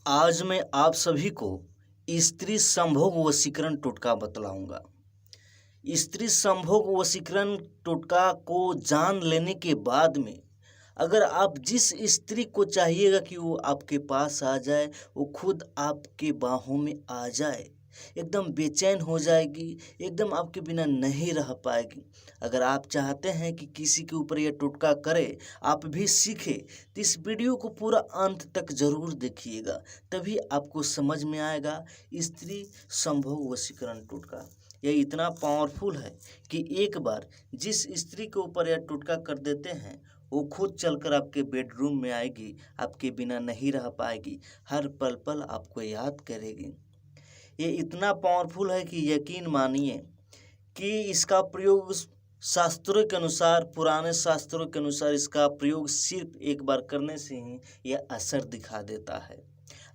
आज मैं आप सभी को स्त्री संभोग वशीकरण टोटका बतलाऊंगा। स्त्री संभोग वशीकरण टोटका को जान लेने के बाद में अगर आप जिस स्त्री को चाहिएगा कि वो आपके पास आ जाए, वो खुद आपके बाहों में आ जाए, एकदम बेचैन हो जाएगी, एकदम आपके बिना नहीं रह पाएगी। अगर आप चाहते हैं कि किसी के ऊपर यह टोटका करे, आप भी सीखें, तो इस वीडियो को पूरा अंत तक ज़रूर देखिएगा, तभी आपको समझ में आएगा स्त्री संभोग वशीकरण टोटका। यह इतना पावरफुल है कि एक बार जिस स्त्री के ऊपर यह टोटका कर देते हैं, वो खुद चलकर आपके बेडरूम में आएगी, आपके बिना नहीं रह पाएगी, हर पल पल आपको याद करेगी। ये इतना पावरफुल है कि यकीन मानिए कि इसका प्रयोग शास्त्रों के अनुसार, पुराने शास्त्रों के अनुसार इसका प्रयोग सिर्फ एक बार करने से ही यह असर दिखा देता है।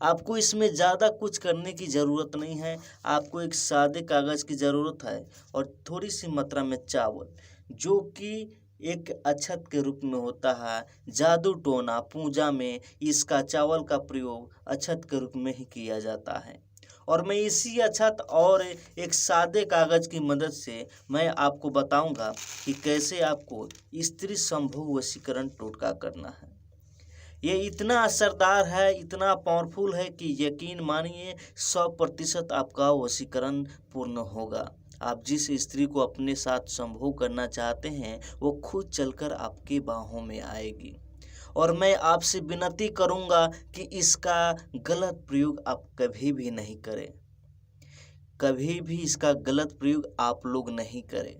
आपको इसमें ज़्यादा कुछ करने की ज़रूरत नहीं है। आपको एक सादे कागज़ की ज़रूरत है और थोड़ी सी मात्रा में चावल, जो कि एक अक्षत के रूप में होता है। जादू टोना पूजा में इसका चावल का प्रयोग अक्षत के रूप में ही किया जाता है। और मैं इसी अक्षत और एक सादे कागज़ की मदद से मैं आपको बताऊंगा कि कैसे आपको स्त्री संभोग वशीकरण टोटका करना है। ये इतना असरदार है, इतना पावरफुल है कि यकीन मानिए 100% आपका वशीकरण पूर्ण होगा। आप जिस स्त्री को अपने साथ संभोग करना चाहते हैं, वो खुद चलकर आपकी बाहों में आएगी। और मैं आपसे विनती करूंगा कि इसका गलत प्रयोग आप कभी भी नहीं करें। कभी भी इसका गलत प्रयोग आप लोग नहीं करें।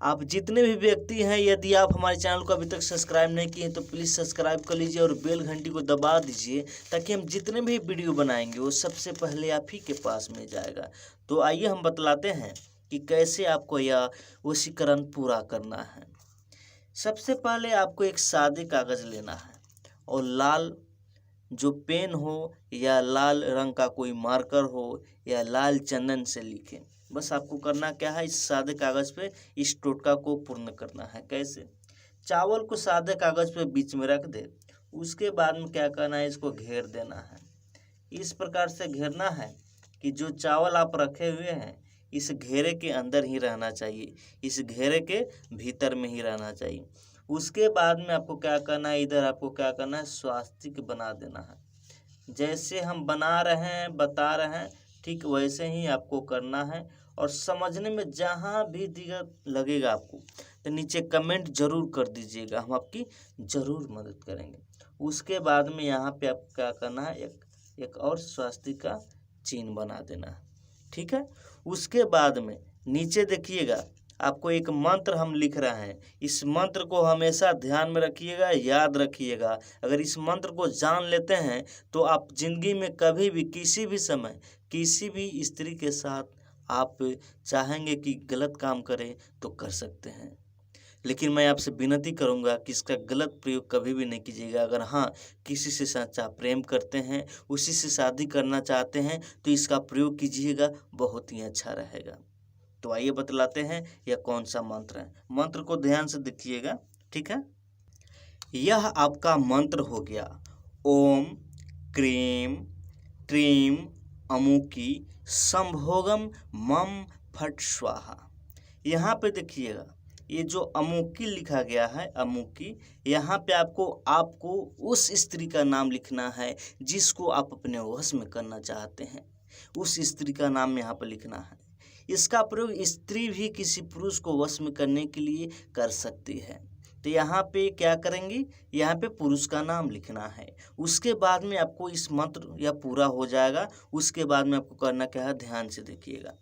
आप जितने भी व्यक्ति हैं, यदि आप हमारे चैनल को अभी तक सब्सक्राइब नहीं किए हैं तो प्लीज़ सब्सक्राइब कर लीजिए और बेल घंटी को दबा दीजिए, ताकि हम जितने भी वीडियो बनाएंगे वो सबसे पहले आप ही के पास में जाएगा। तो आइए हम बतलाते हैं कि कैसे आपको यह वशीकरण पूरा करना है। सबसे पहले आपको एक सादे कागज़ लेना है और लाल जो पेन हो या लाल रंग का कोई मार्कर हो या लाल चंदन से लिखें। बस आपको करना क्या है, इस सादे कागज़ पे इस टोटका को पूर्ण करना है। कैसे? चावल को सादे कागज़ पे बीच में रख दे, उसके बाद में क्या करना है, इसको घेर देना है। इस प्रकार से घेरना है कि जो चावल आप रखे हुए हैं इस घेरे के अंदर ही रहना चाहिए, इस घेरे के भीतर में ही रहना चाहिए। उसके बाद में आपको क्या करना है, इधर आपको क्या करना है, स्वास्तिक बना देना है। जैसे हम बना रहे हैं, बता रहे हैं, ठीक वैसे ही आपको करना है। और समझने में जहाँ भी दिक्कत लगेगा आपको, तो नीचे कमेंट जरूर कर दीजिएगा, हम आपकी ज़रूर मदद करेंगे। उसके बाद में यहाँ पे आपको क्या करना है, एक और स्वास्तिक का चिन्ह बना देना है। ठीक है। उसके बाद में नीचे देखिएगा, आपको एक मंत्र हम लिख रहे हैं। इस मंत्र को हमेशा ध्यान में रखिएगा, याद रखिएगा। अगर इस मंत्र को जान लेते हैं तो आप जिंदगी में कभी भी, किसी भी समय, किसी भी स्त्री के साथ आप चाहेंगे कि गलत काम करें तो कर सकते हैं। लेकिन मैं आपसे विनती करूंगा कि इसका गलत प्रयोग कभी भी नहीं कीजिएगा। अगर हाँ, किसी से सच्चा प्रेम करते हैं, उसी से शादी करना चाहते हैं, तो इसका प्रयोग कीजिएगा, बहुत ही अच्छा रहेगा। तो आइए बतलाते हैं यह कौन सा मंत्र है। मंत्र को ध्यान से देखिएगा, ठीक है। यह आपका मंत्र हो गया, ओम क्रीम ट्रीम अमुकी संभोगम मम फट स्वाहा। यहाँ पे देखिएगा, ये जो अमुकी लिखा गया है, अमुकी, यहाँ पे आपको उस स्त्री का नाम लिखना है जिसको आप अपने वश में करना चाहते हैं। उस स्त्री का नाम यहाँ पर लिखना है। इसका प्रयोग स्त्री भी किसी पुरुष को वश में करने के लिए कर सकती है। तो यहाँ पे क्या करेंगी, यहाँ पे पुरुष का नाम लिखना है। उसके बाद में आपको इस मंत्र यह पूरा हो जाएगा। उसके बाद में आपको करना क्या है, ध्यान से देखिएगा।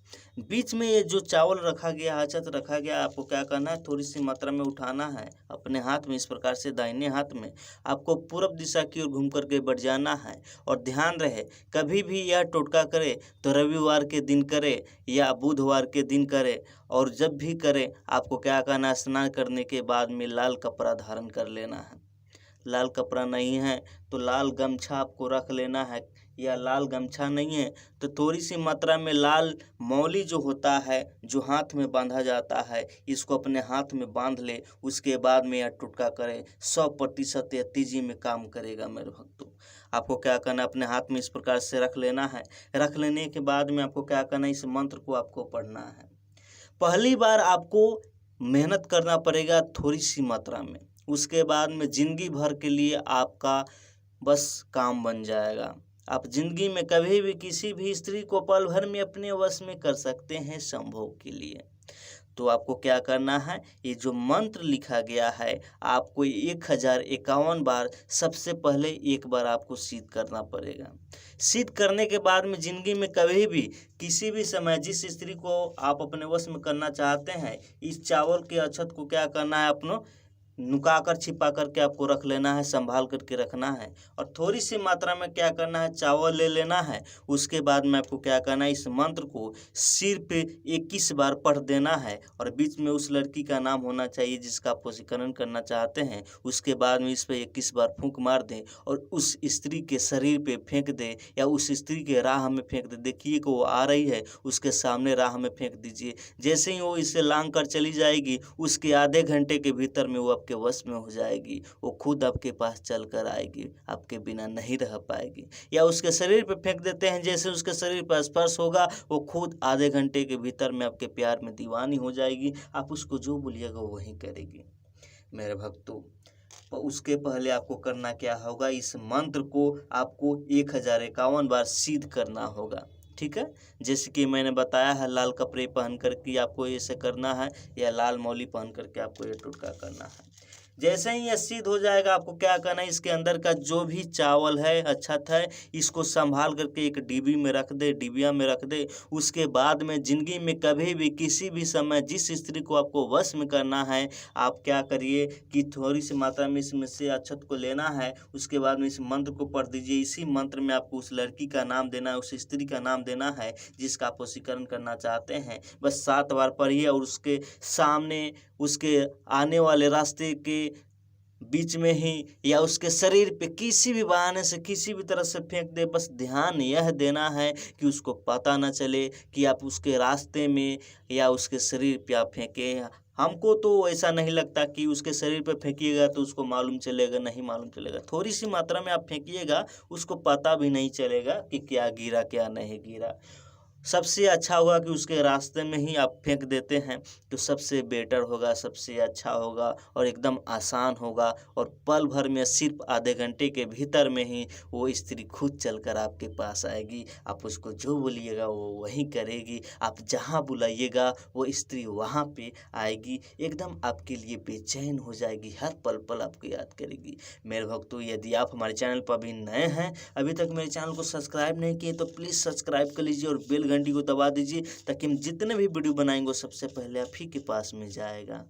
बीच में ये जो चावल रखा गया, अक्षत रखा गया, आपको क्या करना है, थोड़ी सी मात्रा में उठाना है अपने हाथ में। इस प्रकार से दाहिने हाथ में आपको पूर्व दिशा की ओर घूम करके बढ़ जाना है। और ध्यान रहे, कभी भी यह टोटका करे तो रविवार के दिन करे या बुधवार के दिन करे। और जब भी करे आपको क्या करना है, स्नान करने के बाद में लाल कपड़ा धारण कर लेना है। लाल कपड़ा नहीं है तो लाल गमछा आपको रख लेना है, या लाल गमछा नहीं है तो थोड़ी सी मात्रा में लाल मौली जो होता है, जो हाथ में बांधा जाता है, इसको अपने हाथ में बांध ले। उसके बाद में यह टोटका करें, 100% यह तेजी में काम करेगा मेरे भक्तों। आपको क्या करना है, अपने हाथ में इस प्रकार से रख लेना है। रख लेने के बाद में आपको क्या करना है, इस मंत्र को आपको पढ़ना है। पहली बार आपको मेहनत करना पड़ेगा थोड़ी सी मात्रा में, उसके बाद में जिंदगी भर के लिए आपका बस काम बन जाएगा। आप जिंदगी में कभी भी किसी भी स्त्री को पल भर में अपने वश में कर सकते हैं संभोग के लिए। तो आपको क्या करना है, ये जो मंत्र लिखा गया है आपको 1051 बार सबसे पहले एक बार आपको सिद्ध करना पड़ेगा। सिद्ध करने के बाद में जिंदगी में कभी भी किसी भी समय जिस स्त्री को आप अपने वश में करना चाहते हैं, इस चावल के अक्षत को क्या करना है, अपनो नुका कर छिपा करके आपको रख लेना है, संभाल करके रखना है। और थोड़ी सी मात्रा में क्या करना है, चावल ले लेना है। उसके बाद में आपको क्या करना है, इस मंत्र को सिर पे 21 बार पढ़ देना है, और बीच में उस लड़की का नाम होना चाहिए जिसका आप वशीकरण करना चाहते हैं। उसके बाद में इस पर 21 बार फूंक मार दें और उस स्त्री के शरीर पे फेंक दें, या उस स्त्री के राह में फेंक दें। देखिए कि वो आ रही है, उसके सामने राह में फेंक दीजिए। जैसे ही वो इसे लांग कर चली जाएगी, उसके आधे घंटे के भीतर में वो आपके वश में हो जाएगी। वो खुद आपके पास चल कर आएगी, आपके बिना नहीं रह पाएगी। या उसके शरीर पे फेंक देते हैं, जैसे उसके शरीर पर स्पर्श होगा वो खुद आधे घंटे के भीतर में आपके प्यार में दीवानी हो जाएगी। आप उसको जो बोलिएगा वो वही करेगी मेरे भक्तों। तो उसके पहले आपको करना क्या होगा, इस मंत्र को आपको 1051 बार सिद्ध करना होगा। ठीक है, जैसे कि मैंने बताया है, लाल कपड़े पहन करके आपको ऐसे करना है, या लाल मौली पहन करके आपको ये टोटका करना है। जैसे ही ये सिद्ध हो जाएगा, आपको क्या करना है, इसके अंदर का जो भी चावल है, अक्षत है, इसको संभाल करके एक डिब्बी में रख दे, डिबिया में रख दे। उसके बाद में जिंदगी में कभी भी किसी भी समय जिस स्त्री को आपको वश में करना है, आप क्या करिए कि थोड़ी सी मात्रा में इसमें से अक्षत को लेना है। उसके बाद में इस मंत्र को पढ़ दीजिए। इसी मंत्र में आपको उस लड़की का नाम देना है, उस स्त्री का नाम देना है जिसका आप वशीकरण करना चाहते हैं। बस 7 बार पढ़िए, और उसके सामने, उसके आने वाले रास्ते के बीच में ही, या उसके शरीर पे किसी भी बहाने से, किसी भी तरह से फेंक दे। बस ध्यान यह देना है कि उसको पता न चले कि आप उसके रास्ते में या उसके शरीर पे आप फेंके। हमको तो ऐसा नहीं लगता कि उसके शरीर पे फेंकिएगा तो उसको मालूम चलेगा, नहीं मालूम चलेगा। थोड़ी सी मात्रा में आप फेंकिएगा, उसको पता भी नहीं चलेगा कि क्या गिरा क्या नहीं गिरा। सबसे अच्छा होगा कि उसके रास्ते में ही आप फेंक देते हैं, तो सबसे बेटर होगा, सबसे अच्छा होगा, और एकदम आसान होगा। और पल भर में, सिर्फ आधे घंटे के भीतर में ही वो स्त्री खुद चलकर आपके पास आएगी। आप उसको जो बोलिएगा वो वही करेगी। आप जहाँ बुलाइएगा वो स्त्री वहाँ पे आएगी, एकदम आपके लिए बेचैन हो जाएगी, हर पल पल आपको याद करेगी। मेरे भक्तों, यदि आप हमारे चैनल पर अभी नए हैं, अभी तक मेरे चैनल को सब्सक्राइब नहीं किए, तो प्लीज़ सब्सक्राइब कर लीजिए और बेल घंटी को दबा दीजिए, ताकि हम जितने भी वीडियो बनाएंगे सबसे पहले आप ही के पास में जाएगा।